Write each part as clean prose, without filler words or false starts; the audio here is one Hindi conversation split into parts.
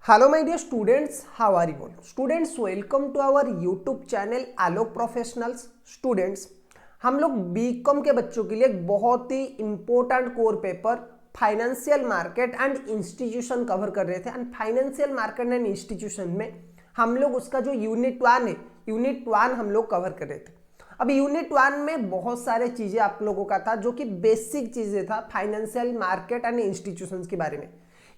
Hello my dear students, how are you all? Students, welcome to our YouTube channel Alok professionals. Students, हम लोग बीकॉम के बच्चों के लिए एक बहुत ही important core paper financial market and institution cover कर रहे थे। And financial market and institution में हम लोग उसका जो यूनिट 1 है, यूनिट 1 हम लोग कवर कर रहे थे। अब यूनिट 1 में बहुत सारे चीजें आप लोगों का था जो कि बेसिक चीजें था फाइनेंशियल मार्केट एंड इंस्टीट्यूशंस के बारे में।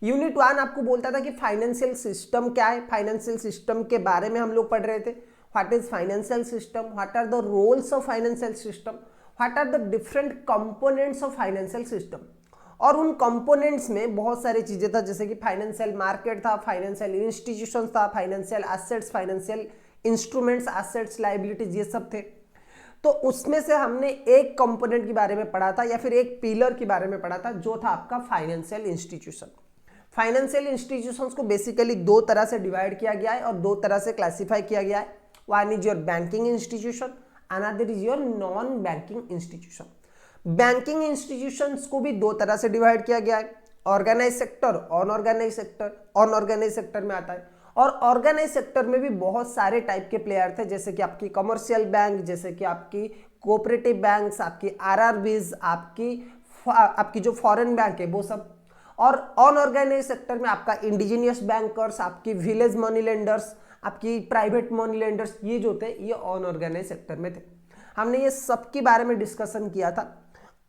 यूनिट 1 आपको बोलता था कि फाइनेंशियल सिस्टम क्या है, फाइनेंशियल सिस्टम के बारे में हम लोग पढ़ रहे थे। What is financial system, what are the roles of financial system, what are the different components of financial system. और उन कंपोनेंट्स में बहुत सारी चीजें था, जैसे कि फाइनेंशियल मार्केट था, फाइनेंशियल इंस्टीट्यूशंस था, financial assets, financial instruments, assets, liabilities, ये सब थे। तो उसमें से हमने एक कंपोनेंट के बारे में पढ़ा था या फिर एक पिलर के बारे में पढ़ा था, जो था आपका फाइनेंशियल इंस्टीट्यूशन। फाइनेंशियल इंस्टीट्यूशंस को बेसिकली दो तरह से डिवाइड किया गया है और दो तरह से क्लासिफाई किया गया है। One is your banking institution, another is your non banking institution. Banking institutions को भी दो तरह से डिवाइड किया गया है, organise sector, unorganise sector. Unorganise sector में आता है, और ऑर्गेनाइज सेक्टर में भी बहुत सारे टाइप के प्लेयर थे, जैसे कि आपकी कमर्शियल बैंक, जैसे कि आपकी कोऑपरेटिव बैंक्स, आपकी आरआरबीज, आपकी जो फॉरेन बैंक है वो सब। और अनऑर्गेनाइज सेक्टर में आपका इंडिजिनियस बैंकर्स, आपकी विलेज मनी लेंडर्स, आपकी प्राइवेट मनी लेंडर्स, ये जो थे ये अनऑर्गेनाइज सेक्टर में थे। हमने ये सब के बारे में डिस्कशन किया था।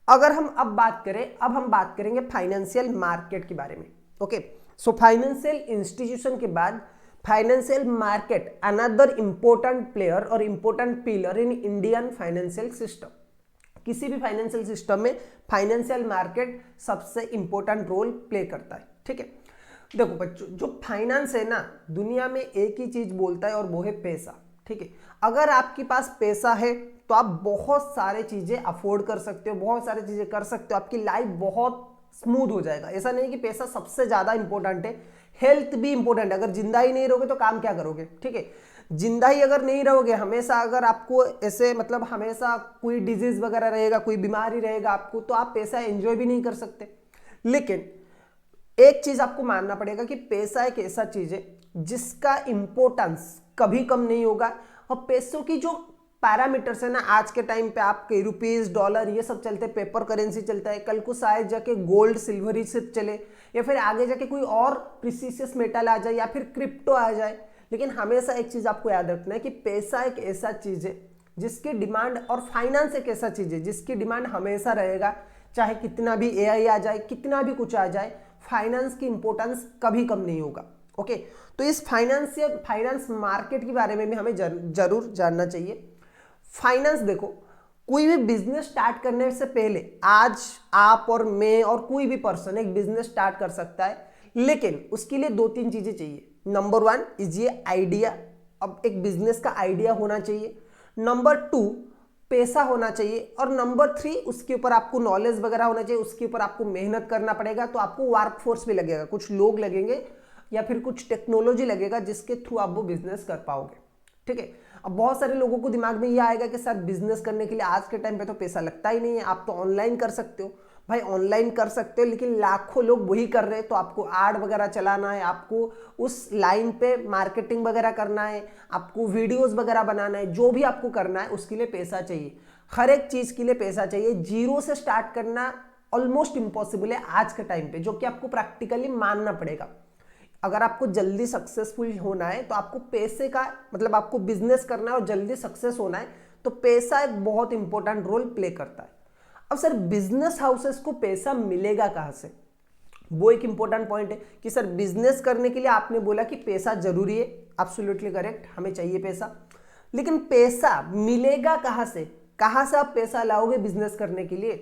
अगर हम अब बात करें, अब हम बात करेंगे फाइनेंशियल मार्केट के बारे में। ओके, सो फाइनेंशियल इंस्टीट्यूशन के बाद financial market, another important player और important pillar in Indian financial system. किसी भी फाइनेंशियल सिस्टम में फाइनेंशियल मार्केट सबसे इंपॉर्टेंट रोल प्ले करता है। ठीक है, देखो बच्चों, जो फाइनेंस है ना, दुनिया में एक ही चीज बोलता है और वो है पैसा। ठीक है, अगर आपके पास पैसा है तो आप बहुत सारे चीजें अफोर्ड कर सकते हो, बहुत सारी चीजें कर सकते हो, आपकी लाइफ बहुत स्मूथ हो जाएगा। ऐसा नहीं कि पैसा सबसे ज्यादा इंपॉर्टेंट है, हेल्थ भी इंपॉर्टेंट है। अगर जिंदा ही नहीं रहोगे तो काम क्या करोगे? ठीक है, जिंदा ही अगर नहीं रहोगे, हमेशा अगर आपको ऐसे मतलब हमेशा कोई डिजीज वगैरह रहेगा, कोई बीमारी रहेगा आपको, तो आप पैसा एंजॉय भी नहीं कर सकते। लेकिन एक चीज आपको मानना पड़ेगा कि पैसा एक ऐसा चीज है जिसका इंपॉर्टेंस कभी कम नहीं होगा। और पैसों की जो पैरामीटर्स है ना, आज के टाइम पे आपके रुपीज, डॉलर, ये सब चलते, पेपर करेंसी चलता है, कल को शायद जाके गोल्ड सिल्वर ही से चले, या फिर आगे जाके कोई और प्रीसियस मेटल आ जाए, या फिर क्रिप्टो आ जाए। लेकिन हमेशा एक चीज आपको याद रखना है कि पैसा एक ऐसा चीज है जिसकी डिमांड, और फाइनेंस एक ऐसा चीज है जिसकी डिमांड हमेशा रहेगा। चाहे कितना भी एआई आ जाए, कितना भी कुछ आ जाए, फाइनेंस की इंपॉर्टेंस कभी कम नहीं होगा। ओके, तो इस फाइनेंस मार्केट के बारे में भी हमें जरूर जानना चाहिए। फाइनेंस देखो, कोई भी बिजनेस स्टार्ट करने से पहले आज आप और मैं और कोई भी पर्सन एक बिजनेस स्टार्ट कर सकता है, लेकिन उसके लिए दो तीन चीजें चाहिए। नंबर 1 इज ये आइडिया, अब एक बिजनेस का आइडिया होना चाहिए। नंबर 2 पैसा होना चाहिए, और नंबर 3 उसके ऊपर आपको नॉलेज वगैरह होना चाहिए, उसके ऊपर आपको मेहनत करना पड़ेगा। तो आपको वर्क फोर्स भी लगेगा, कुछ लोग लगेंगे या फिर कुछ टेक्नोलॉजी लगेगा जिसके थ्रू आप वो बिजनेस कर पाओगे। ठीक है, अब बहुत सारे लोगों को दिमाग में ये आएगा कि सर बिजनेस करने के लिए आज के टाइम पे तो पैसा लगता ही नहीं है, आप तो ऑनलाइन कर सकते हो। भाई ऑनलाइन कर सकते हो, लेकिन लाखों लोग वही कर रहे हैं, तो आपको एड वगैरह चलाना है, आपको उस लाइन पे मार्केटिंग वगैरह करना है, आपको वीडियोस वगैरह बनाना है, जो भी आपको करना है उसके लिए पैसा चाहिए। हर एक चीज के लिए पैसा चाहिए। जीरो से स्टार्ट करना ऑलमोस्ट इम्पॉसिबल है आज के टाइम पे, जो कि आपको प्रैक्टिकली मानना पड़ेगा। अगर आपको जल्दी सक्सेसफुल होना है तो आपको पैसे का मतलब आपको बिजनेस करना है और जल्दी सक्सेस होना है, तो पैसा एक बहुत इंपॉर्टेंट रोल प्ले करता है। अब सर बिजनेस हाउसेस को पैसा मिलेगा कहां से? वो एक इंपॉर्टेंट पॉइंट है कि सर बिजनेस करने के लिए आपने बोला कि पैसा जरूरी है, एब्सोल्युटली करेक्ट, हमें चाहिए पैसा। लेकिन पैसा मिलेगा कहां से? कहां से आप पैसा लाओगे बिजनेस करने के लिए?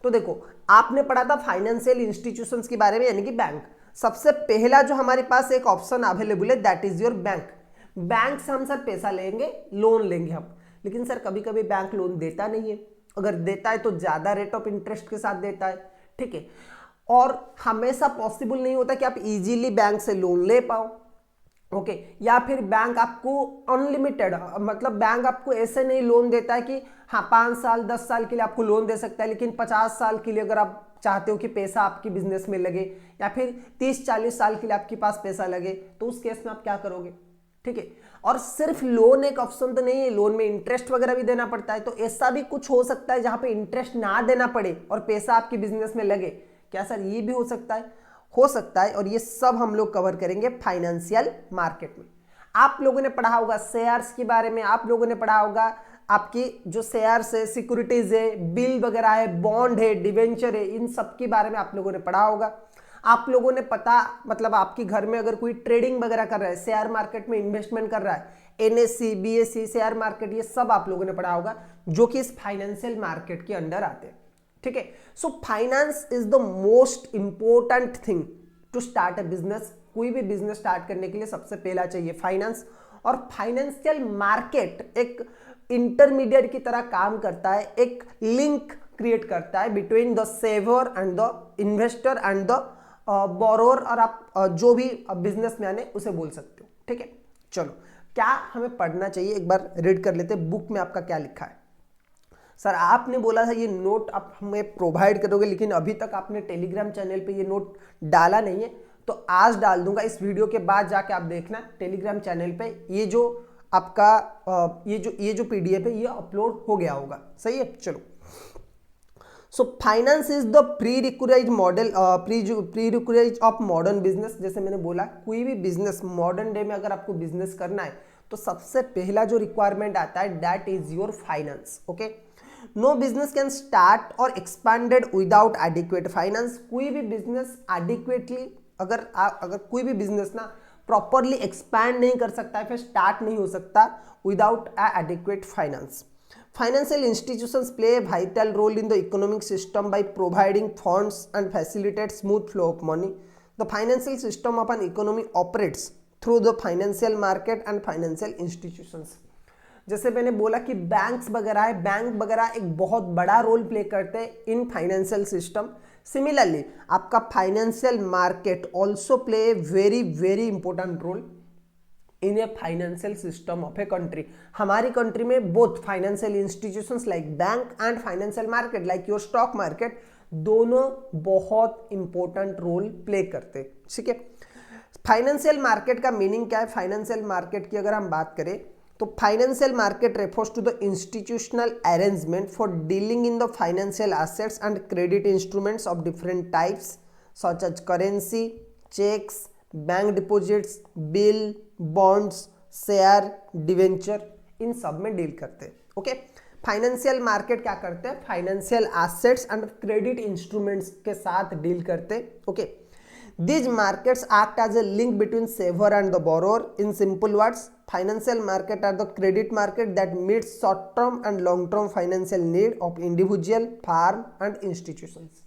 तो देखो, आपने पढ़ा था फाइनेंशियल इंस्टीट्यूशंस के बारे में, यानी कि बैंक। सबसे पहला जो हमारे पास एक ऑप्शन अवेलेबल है, that is your bank. Bank से हम सर पैसा लेंगे, लोन लेंगे हम। लेकिन सर कभी कभी बैंक लोन देता नहीं है, अगर देता है तो ज्यादा रेट ऑफ इंटरेस्ट के साथ देता है। ठीक है, और हमेशा पॉसिबल नहीं होता कि आप इजीली बैंक से लोन ले पाओ। ओके, या फिर बैंक आपको अनलिमिटेड, मतलब बैंक आपको ऐसे नहीं लोन देता है कि हाँ 5 साल 10 साल के लिए आपको लोन दे सकता है, लेकिन 50 साल के लिए अगर आप चाहते हो कि पैसा आपकी बिजनेस में लगे, या फिर 30-40 साल के लिए आपके पास पैसा लगे, तो उस केस में आप क्या करोगे? ठीक है। और सिर्फ लोन एक ऑप्शन तो नहीं है, लोन में इंटरेस्ट वगैरह भी देना पड़ता है, तो ऐसा भी कुछ हो सकता है जहां पे इंटरेस्ट ना देना पड़े और पैसा आपकी बिजनेस में लगे। क्या सर ये भी हो सकता है? हो सकता है, और ये सब हम लोग कवर करेंगे फाइनेंशियल मार्केट में। आप लोगों ने पढ़ा होगा शेयर्स के बारे में, आप लोगों ने पढ़ा होगा आपकी जो शेयर्स है, सिक्योरिटीज है, बिल वगैरह है, बॉन्ड है, डिवेंचर है, इन सब के बारे में आप लोगों ने पढ़ा होगा। आप लोगों ने पता मतलब आपके घर में अगर कोई ट्रेडिंग वगैरह कर रहा है, शेयर मार्केट में इन्वेस्टमेंट कर रहा है, एनएससी, बीएससी, शेयर मार्केट, ये सब आप लोगों ने पढ़ा होगा, जो कि इस फाइनेंशियल मार्केट के अंडर आते हैं। ठीक है। So finance is the most important thing to start a business. कोई भी बिजनेस स्टार्ट करने के लिए सबसे पहला चाहिए फाइनेंस, और फाइनेंशियल मार्केट एक इंटरमीडिएट की तरह काम करता है, एक लिंक क्रिएट करता है between the saver and the investor and the borrower, और आप जो भी बिजनेसमैन है उसे बोल सकते हो। ठीक है। चलो, क्या हमें पढ़ना चाहिए एक बार रीड कर लेते हैं, बुक में आपका क्या लिखा है। सर आपने बोला था ये नोट आप हमें प्रोवाइड करोगे, लेकिन अभी तक आपने टेलीग्राम चैनल पे ये नोट डाला नहीं है, तो आज डाल दूंगा। इस वीडियो के बाद जाके आप देखना टेलीग्राम चैनल पे ये जो आपका ये जो पीडीएफ है ये अपलोड हो गया होगा। सही है। चलो, सो finance is the pre required model, pre required of modern business. जैसे मैंने बोला, कोई भी बिजनेस मॉडर्न डे में अगर आपको बिजनेस करना है तो सबसे पहला जो रिक्वायरमेंट आता है that is your finance. Okay, no business can start or expanded without adequate finance. कोई भी बिजनेस एडिक्वेटली अगर कोई भी बिजनेस ना प्रॉपरली एक्सपैंड नहीं कर सकता है, फिर स्टार्ट नहीं हो सकता without adequate finance. Financial institutions play a vital role in the economic system by providing funds and facilitate smooth flow of money. The financial system of an economy operates through the financial market and financial institutions. जैसे मैंने बोला कि बैंक्स वगैरह है, बैंक वगैरह एक बहुत बड़ा रोल प्ले करते हैं इन फाइनेंशियल सिस्टम। सिमिलरली आपका financial market also play a very very important role in a financial system of a country. हमारी कंट्री में both financial institutions like bank and financial market like your stock market, दोनों बहुत इंपॉर्टेंट रोल प्ले करते हैं। ठीक है। फाइनेंशियल मार्केट का मीनिंग क्या है? फाइनेंशियल मार्केट की अगर हम बात करें तो financial market refers to the institutional arrangement for dealing in the financial assets and credit instruments of different types such as currency, cheques, bank deposits, bill, bonds, share, debenture, इन सब में डील करते हैं। ओके, फाइनेंशियल मार्केट क्या करते हैं? Financial assets and credit instruments के साथ डील करते हैं। Okay, these markets act as a link between saver and the borrower. In simple words, financial market are the credit market that meets short term and long term financial need of individual, firm and institutions.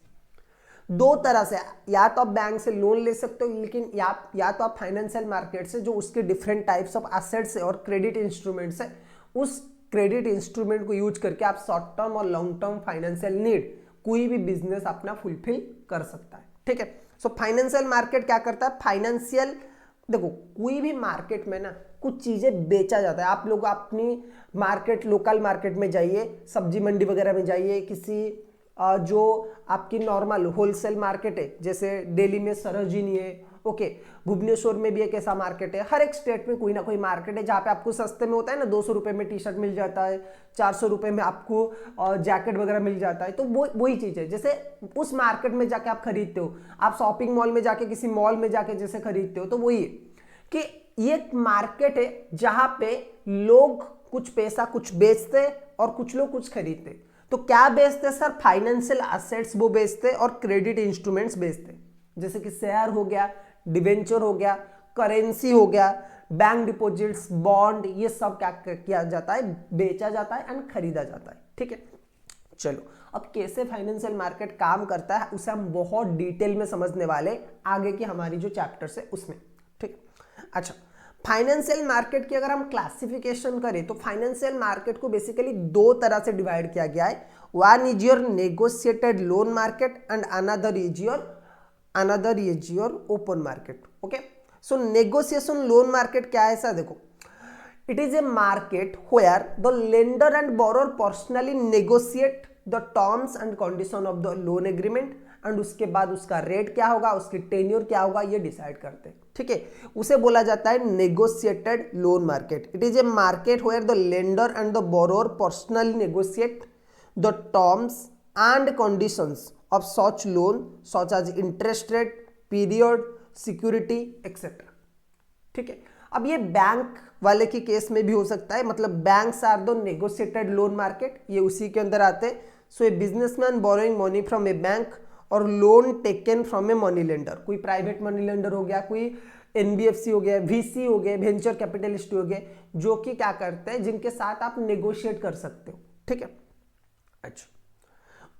दो तरह से, या तो आप बैंक से लोन ले सकते हो, लेकिन या तो आप फाइनेंशियल मार्केट से जो उसके डिफरेंट टाइप्स ऑफ एसेट्स है और क्रेडिट इंस्ट्रूमेंट्स है, उस क्रेडिट इंस्ट्रूमेंट को यूज करके आप शॉर्ट टर्म और लॉन्ग टर्म फाइनेंशियल नीड कोई भी बिजनेस अपना फुलफिल कर सकता है। ठीक है। सो फाइनेंशियल मार्केट क्या करता है? फाइनेंशियल, देखो कोई भी मार्केट में ना कुछ चीजें बेचा जाता है। आप लोग अपनी मार्केट, लोकल मार्केट में जाइए, सब्जी मंडी वगैरह में जाइए, किसी जो आपकी नॉर्मल होलसेल मार्केट है, जैसे दिल्ली में सरोजिनी है, ओके, भुवनेश्वर में भी एक ऐसा मार्केट है। हर एक स्टेट में कोई ना कोई मार्केट है जहाँ पे आपको सस्ते में होता है ना, 200 रुपये में टी शर्ट मिल जाता है, 400 रुपये में आपको जैकेट वगैरह मिल जाता है। तो वही चीज़ है, जैसे उस मार्केट में जाके आप खरीदते हो, आप शॉपिंग मॉल में जाके, किसी मॉल में जाके जैसे खरीदते हो, तो वही है कि ये एक मार्केट है जहाँ पे लोग कुछ पैसा कुछ बेचते और कुछ लोग कुछ खरीदते। तो क्या बेचते सर? फाइनेंशियल एसेट्स वो बेचते और क्रेडिट इंस्ट्रूमेंट्स बेचते, जैसे कि शेयर हो गया, डिवेंचर हो गया, करेंसी हो गया, बैंक डिपॉजिट्स, बॉन्ड, ये सब क्या किया जाता है? बेचा जाता है एंड खरीदा जाता है। ठीक है। चलो, अब कैसे फाइनेंशियल मार्केट काम करता है उसे हम बहुत डिटेल में समझने वाले आगे की हमारी जो चैप्टर्स है उसमें। ठीक। अच्छा, फाइनेंशियल मार्केट की अगर हम क्लासिफिकेशन करें तो फाइनेंशियल मार्केट को बेसिकली दो तरह से डिवाइड किया गया है। One is your negotiated loan market and another is your open market. Okay, so negotiation loan market क्या है ऐसा देखो, it is a market where the lender and borrower personally negotiate the terms and condition of the loan agreement and उसके बाद उसका रेट क्या होगा, उसकी टेन्योर क्या होगा, ये डिसाइड करते हैं। ठीक है, उसे बोला जाता है negotiated loan market. It is a market where the lender and the borrower personally negotiate the terms and conditions of such loan such as interest rate, period, security etcetera. ठीक है, अब ये बैंक वाले की केस में भी हो सकता है, मतलब banks are the negotiated loan market, ये उसी के अंदर आते हैं। So a businessman borrowing money from a bank और loan taken from a money lender, कोई प्राइवेट मनी लेंडर हो गया, कोई एनबीएफसी हो गया, वीसी हो गए, वेंचर कैपिटलिस्ट हो गए, जो कि क्या करते हैं, जिनके साथ आप नेगोशिएट कर सकते हो। ठीक है, अच्छा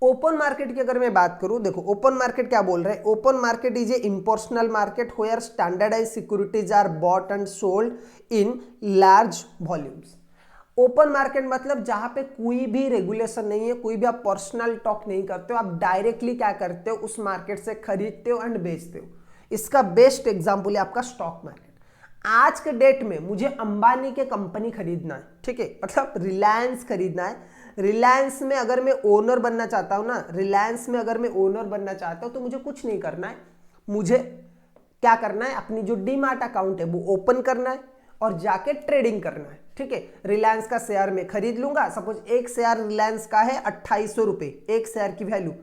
ओपन मार्केट की अगर मैं बात करूं, देखो ओपन मार्केट क्या बोल रहे हैं, open market is a impersonal market where standardised securities are bought and sold in large volumes. Open market मतलब जहां पे कोई भी रेगुलेशन नहीं है, कोई भी आप पर्सनल टॉक नहीं करते हो, आप डायरेक्टली क्या करते हो, उस मार्केट से खरीदते हो एंड बेचते हो। इसका बेस्ट एग्जांपल है आपका स्टॉक मार्केट। आज के डेट में मुझे अंबानी के कंपनी खरीदना है, ठीक है, मतलब रिलायंस खरीदना है। रिलायंस में अगर मैं ओनर बनना चाहता हूं ना, रिलायंस में अगर मैं ओनर बनना चाहता हूं तो मुझे कुछ नहीं करना है, मुझे क्या करना है, अपनी जो डीमैट अकाउंट है वो ओपन करना है और जाके ट्रेडिंग करना है। ठीक है, रिलायंस का शेयर मैं खरीद लूंगा, सपोज एक शेयर रिलायंस का है 2800 रुपए, एक शेयर की वैल्यू,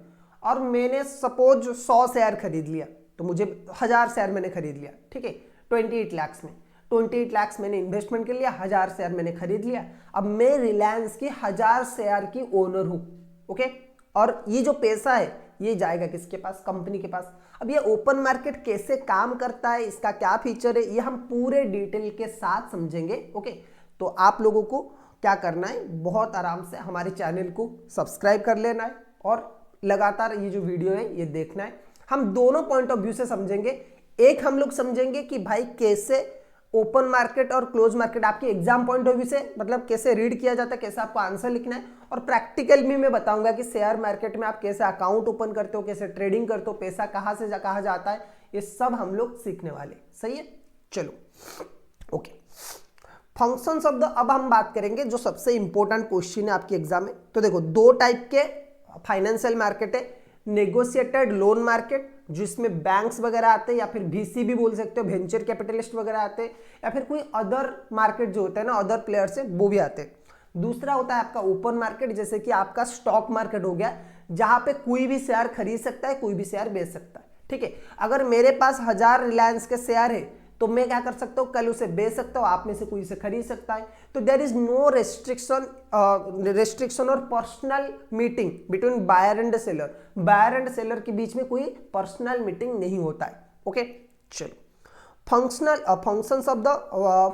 और मैंने सपोज 100 शेयर खरीद लिया, तो मुझे 1000 शेयर मैंने खरीद लिया। ठीक है, 28 लाख में 28 लाख मैंने इन्वेस्टमेंट कर लिया, 1000 शेयर मैंने खरीद लिया। अब मैं रिलायंस की 1000 शेयर की ओनर हूं। ओके, और ये जो पैसा है ये जाएगा किसके पास, कंपनी के पास। अब ये ओपन मार्केट कैसे काम करता है, इसका क्या फीचर है, ये हम पूरे डिटेल के साथ समझेंगे। ओके, तो आप लोगों को क्या करना है, बहुत आराम से हमारे चैनल को सब्सक्राइब कर लेना है और लगातार ये जो वीडियो है ये देखना है। हम दोनों पॉइंट ऑफ व्यू से समझेंगे। एक हम लोग समझेंगे कि भाई कैसे ओपन मार्केट और क्लोज मार्केट आपके एग्जाम पॉइंट ऑफ व्यू से, मतलब कैसे रीड किया जाता है, कैसे आपको आंसर लिखना है, और प्रैक्टिकल भी मैं बताऊंगा कि शेयर मार्केट में आप कैसे अकाउंट ओपन करते हो, कैसे ट्रेडिंग करते हो, पैसा कहां से कहां जाता है, ये सब हम लोग सीखने वाले। सही है, चलो ओके। फंक्शंस ऑफ द, अब हम बात करेंगे जो सबसे इंपॉर्टेंट क्वेश्चन है आपके एग्जाम में। तो देखो दो टाइप के फाइनेंशियल मार्केट है, नेगोशिएटेड लोन मार्केट जिसमें बैंक्स वगैरह आते हैं, या फिर वीसी भी बोल सकते हो, वेंचर कैपिटलिस्ट वगैरह आते हैं, या फिर कोई अदर मार्केट जो होता है ना, अदर प्लेयर से, वो भी आते हैं। दूसरा होता है आपका ओपन मार्केट, जैसे कि आपका स्टॉक मार्केट हो गया, जहां पे कोई भी शेयर खरीद सकता है, कोई भी शेयर बेच सकता है। ठीक है, अगर मेरे पास 1000 रिलायंस के शेयर है तो मैं क्या कर सकता हूं, कल उसे बेच सकता हूं, आप में से कोई इसे खरीद सकता है। तो there is no restriction or personal meeting between buyer and seller. Buyer and seller के बीच में कोई पर्सनल मीटिंग नहीं होता है। ओके, चलो functions of the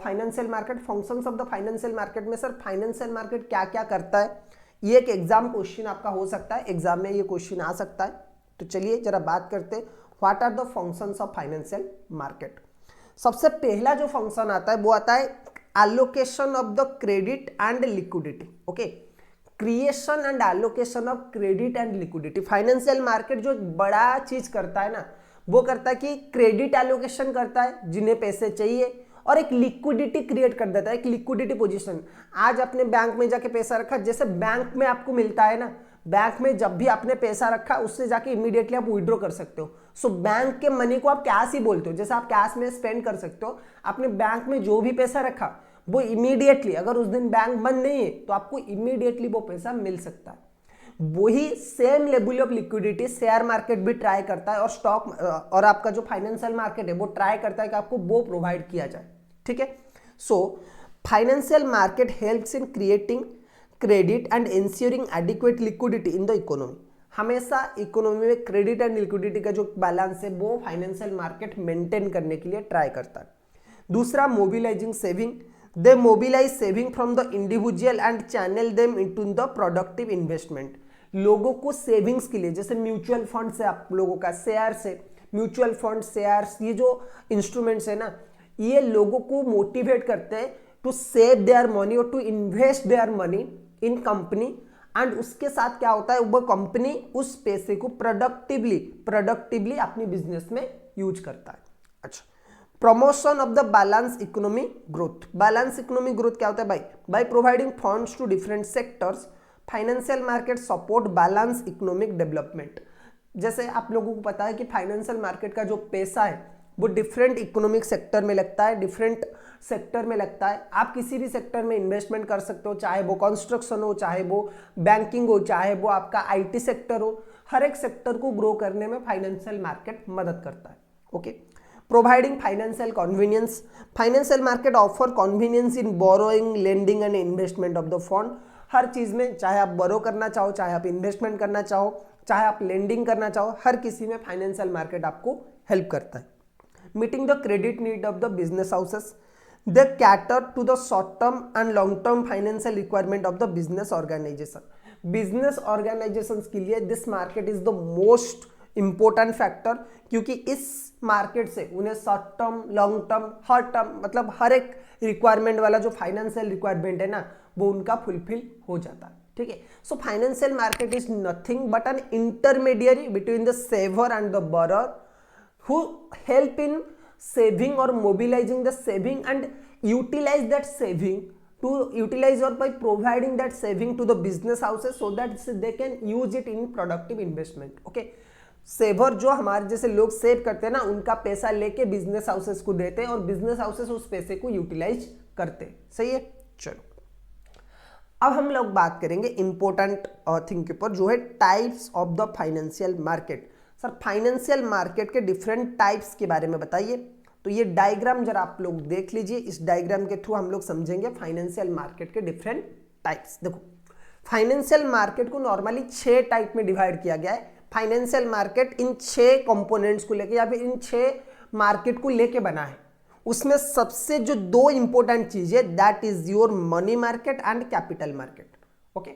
financial market. Functions of the financial market में सर फाइनेंशियल मार्केट क्या क्या करता है, ये एक एग्जाम क्वेश्चन आपका हो सकता है, एग्जाम में ये क्वेश्चन आ सकता है। तो चलिए जरा बात करते हैं, what are the functions of financial market. सबसे पहला जो फंक्शन आता है वो आता है allocation of the credit and liquidity. Okay, creation and allocation of credit and liquidity. Financial market जो बड़ा चीज करता है ना, वो करता है कि क्रेडिट एलोकेशन करता है जिन्हें पैसे चाहिए, और एक लिक्विडिटी क्रिएट कर देता है, एक लिक्विडिटी पोजीशन। आज अपने बैंक में जाके पैसा रखा, जैसे बैंक में आपको मिलता है ना, बैंक में जब भी आपने पैसा रखा उससे जाके इमीडिएटली आप विड्रॉ कर सकते हो। सो बैंक के मनी को आप कैश ही बोलते हो, जैसे आप कैश में स्पेंड कर सकते हो। आपने बैंक में जो भी पैसा रखा वो इमीडिएटली, अगर उस दिन बैंक बंद नहीं है तो आपको इमीडिएटली वो पैसा मिल सकता है। वही same level of liquidity share market भी ट्राई करता है, और स्टॉक और आपका जो फाइनेंशियल मार्केट है वो ट्राई करता है कि आपको वो प्रोवाइड किया जाए। ठीक है, so financial market helps in creating credit and ensuring adequate liquidity in the economy. हमेशा इकोनॉमी में क्रेडिट एंड लिक्विडिटी का जो बैलेंस है वो फाइनेंशियल मार्केट मेंटेन करने के लिए ट्राई करता है। दूसरा, mobilising saving. They mobilise saving from the individual and channel them into the productive investment. लोगों को सेविंग्स के लिए, जैसे म्यूचुअल फंड से आप लोगों का शेयर से, म्यूचुअल फंड शेयर्स, ये जो इंस्ट्रूमेंट्स है ना, ये लोगों को मोटिवेट करते हैं टू सेव देयर मनी और to invest their money in company, and उसके साथ क्या होता है, वो कंपनी उस पैसे को प्रोडक्टिवली अपनी बिजनेस में यूज करता है। अच्छा, promotion of the balance economy growth. Balance economy growth क्या होता है भाई, by providing funds to different sectors financial market support balance economic development. जैसे आप लोगों को पता है कि फाइनेंशियल मार्केट का जो पैसा है वो डिफरेंट इकोनॉमिक सेक्टर में लगता है, डिफरेंट सेक्टर में लगता है। आप किसी भी सेक्टर में इन्वेस्टमेंट कर सकते हो, चाहे वो कंस्ट्रक्शन हो, चाहे वो बैंकिंग हो, चाहे वो आपका आईटी सेक्टर हो। हर एक सेक्टर को ग्रो करने में फाइनेंशियल मार्केट मदद करता है। Okay, providing financial convenience, financial market offer convenience in borrowing, lending and investment of the fund. हर चीज में, चाहे आप बोरो करना चाहो, चाहे आप इन्वेस्टमेंट करना चाहो, चाहे आप लेंडिंग करना चाहो, हर किसी में फाइनेंशियल मार्केट आपको हेल्प करता है। Meeting the credit need of the business houses, they cater to the short term and long term financial requirement of the business organisation. Business organisations के लिए this market is the most important factor, क्योंकि इस मार्केट से उन्हें शॉर्ट टर्म, लॉन्ग टर्म, हर टर्म मतलब हर एक रिक्वायरमेंट वाला जो फाइनेंशियल रिक्वायरमेंट है ना, वो उनका फुलफिल हो जाता है। ठीक है, so financial market is nothing but an intermediary between the saver and the borrower who help in saving or mobilizing the saving and utilize that saving to utilize or by providing that saving to the business houses so that they can use it in productive investment. Okay, saver जो हमारे जैसे लोग सेव करते हैं ना, उनका पैसा लेके बिजनेस हाउसेस को देते हैं और बिजनेस हाउसेस उस पैसे को यूटिलाइज करते हैं। सही है, चलो अब हम लोग बात करेंगे इंपॉर्टेंट थिंग के ऊपर, जो है types of the financial market. Sir financial market के डिफरेंट टाइप्स के बारे में बताइए। तो ये डायग्राम जरा आप लोग देख लीजिए, इस डायग्राम के थ्रू हम लोग समझेंगे फाइनेंशियल मार्केट के डिफरेंट टाइप्स। देखो, फाइनेंशियल मार्केट को नॉर्मली 6 टाइप में डिवाइड किया गया है। फाइनेंशियल मार्केट इन 6 कंपोनेंट्स को लेके या फिर इन 6 मार्केट को लेके बना है। उसमें सबसे जो 2 इंपॉर्टेंट चीज है, that is your money market and capital market. Okay,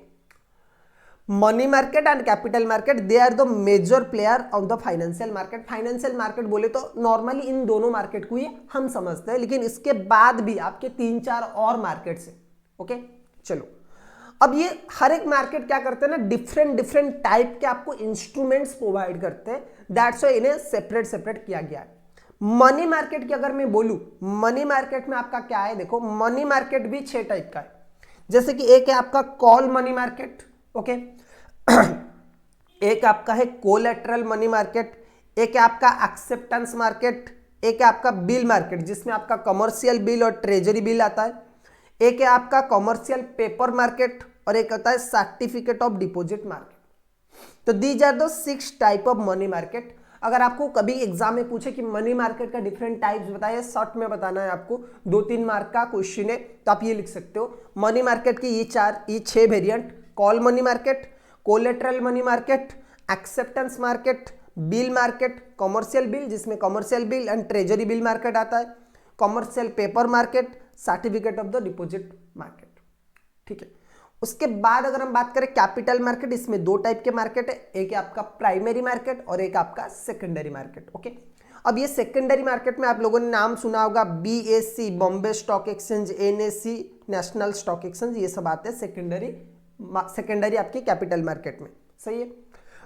money market and capital market, they are the major player of the financial market. Financial market बोले तो नॉर्मली इन दोनों मार्केट को ही हम समझते हैं, लेकिन इसके बाद भी आपके 3-4 और मार्केट्स हैं। ओके, चलो अब ये हर एक मार्केट क्या करते हैं ना, डिफरेंट टाइप के आपको इंस्ट्रूमेंट्स प्रोवाइड करते हैं, दैट्स व्हाई इन्हें सेपरेट किया गया है। मनी मार्केट की अगर मैं बोलूं, मनी मार्केट में आपका क्या है, देखो मनी मार्केट भी 6 टाइप का है। जैसे कि एक है आपका कॉल मनी मार्केट, ओके एक आपका है कोलैटरल मनी मार्केट, एक है आपका एक्सेप्टेंस मार्केट, एक है आपका बिल मार्केट जिसमें आपका कमर्शियल बिल और ट्रेजरी बिल आता है, एक है आपका कमर्शियल पेपर मार्केट और एक होता है सर्टिफिकेट ऑफ डिपॉजिट मार्केट। तो these are the 6 type of money market. अगर आपको कभी एग्जाम में पूछे कि मनी मार्केट का डिफरेंट टाइप्स बताइए, शॉर्ट में बताना है आपको, 2-3 मार्क का क्वेश्चन है, तो आप ये लिख सकते हो मनी मार्केट की ये 6 variant, call money market, collateral money market, acceptance market, bill market, commercial bill जिसमें commercial bill and treasury bill market आता है, commercial paper market, certificate of the deposit market. ठीक है, उसके बाद अगर हम बात करें कैपिटल मार्केट, इसमें 2 टाइप के मार्केट है, एक है आपका प्राइमरी मार्केट और एक आपका सेकेंडरी मार्केट। ओके, अब ये सेकेंडरी मार्केट में आप लोगों ने नाम सुना होगा, BSE Bombay stock exchange, NSE national stock exchange, ये सब आते हैं सेकेंडरी आपकी कैपिटल मार्केट में। सही है,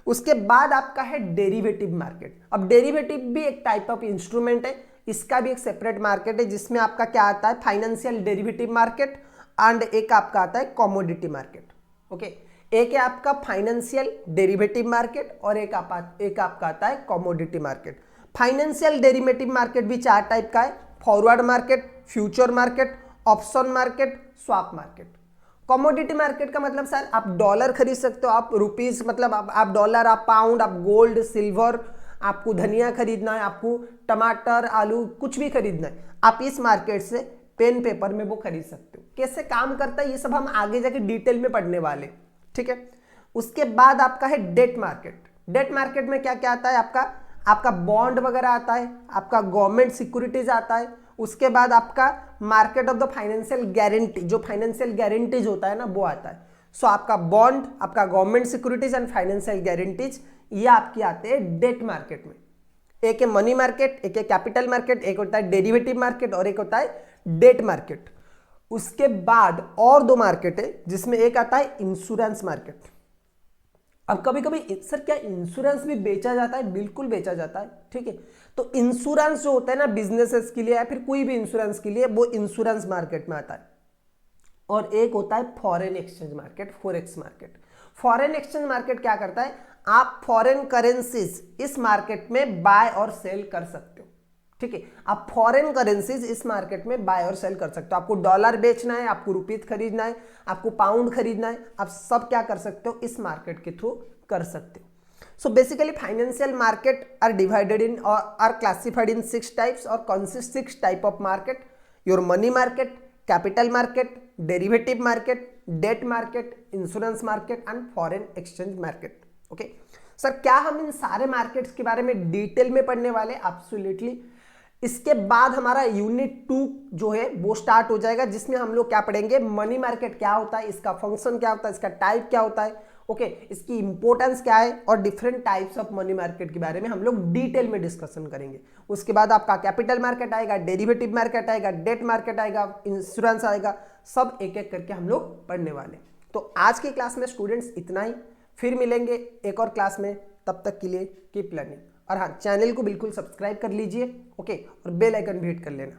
उसके बाद आपका है डेरिवेटिव मार्केट। अब डेरिवेटिव भी एक टाइप ऑफ इंस्ट्रूमेंट है, इसका भी एक सेपरेट मार्केट है जिसमें आपका क्या आता है, फाइनेंशियल डेरिवेटिव मार्केट एंड एक आपका आता है कमोडिटी मार्केट। ओके, एक है आपका फाइनेंशियल डेरिवेटिव मार्केट और एक आपका आता है commodity market. Financial derivative market भी 4 टाइप का है, forward market, future market, option market, swap market. Commodity market का मतलब सर आप डॉलर खरीद सकते हो, आप रुपीज मतलब आप डॉलर, आप पाउंड, आप गोल्ड, सिल्वर, आपको धनिया खरीदना है, आपको टमाटर, आलू, कुछ भी खरीदना है, आप इस मार्केट से पेन पेपर में वो खरीद सकते हो। कैसे काम करता है ये सब हम आगे जाके डिटेल में पढ़ने वाले। ठीक है, उसके बाद आपका है डेट मार्केट। डेट मार्केट में क्या क्या आता है, आपका बॉन्ड वगैरह आता है, आपका गवर्नमेंट सिक्योरिटीज आता है, उसके बाद आपका market of the financial guarantee, जो फाइनेंशियल गारंटीज होता है ना वो आता है। सो आपका बॉन्ड, आपका government securities and financial guarantees, ये आपके आते हैं डेट मार्केट में। एक है मनी मार्केट, एक है कैपिटल मार्केट, एक होता है डेरिवेटिव मार्केट और एक होता है डेट मार्केट। उसके बाद और 2 मार्केट है जिसमें एक आता है इंश्योरेंस मार्केट। अब कभी कभी सर क्या इंश्योरेंस भी बेचा जाता है, बिल्कुल बेचा जाता है। ठीक है, तो इंश्योरेंस जो होता है ना बिजनेसेस के लिए या फिर कोई भी इंश्योरेंस के लिए, वो इंश्योरेंस मार्केट में आता है। और एक होता है foreign exchange market, forex market. Foreign exchange market क्या करता है, आप फॉरेन करेंसीज इस मार्केट में बाय और सेल कर सकते हो। ठीक है, आप फॉरेन करेंसीज इस मार्केट में बाय और सेल कर सकते हो। आपको डॉलर बेचना है, आपको रुपीज खरीदना है, आपको पाउंड खरीदना है, आप सब क्या कर सकते हो, इस मार्केट के थ्रू कर सकते हो। So basically financial market are divided in or are classified in 6 types or consist 6 type of market: your money market, capital market, derivative market, debt market, insurance market and foreign exchange market. Okay, sir क्या हम इन सारे मार्केट्स के बारे में डिटेल में पढ़ने वाले? एब्सोल्युटली। इसके बाद हमारा यूनिट 2 जो है वो स्टार्ट हो जाएगा, जिसमें हम लोग क्या पढ़ेंगे, मनी मार्केट क्या होता है, इसका फंक्शन क्या होता है, इसका टाइप क्या होता है, ओके, इसकी इंपॉर्टेंस क्या है, और different types of money market के बारे में हम लोग डिटेल में डिस्कशन करेंगे। उसके बाद आपका कैपिटल मार्केट आएगा, डेरिवेटिव मार्केट आएगा, डेट मार्केट आएगा, इंश्योरेंस आएगा, सब एक एक करके हम लोग पढ़ने वाले। तो आज की क्लास में स्टूडेंट्स इतना ही, फिर मिलेंगे एक और क्लास में, तब तक के लिए कीप लर्निंग। और हाँ, चैनल को बिल्कुल सब्सक्राइब कर लीजिए, ओके, और बेल आइकन भी हिट कर लेना।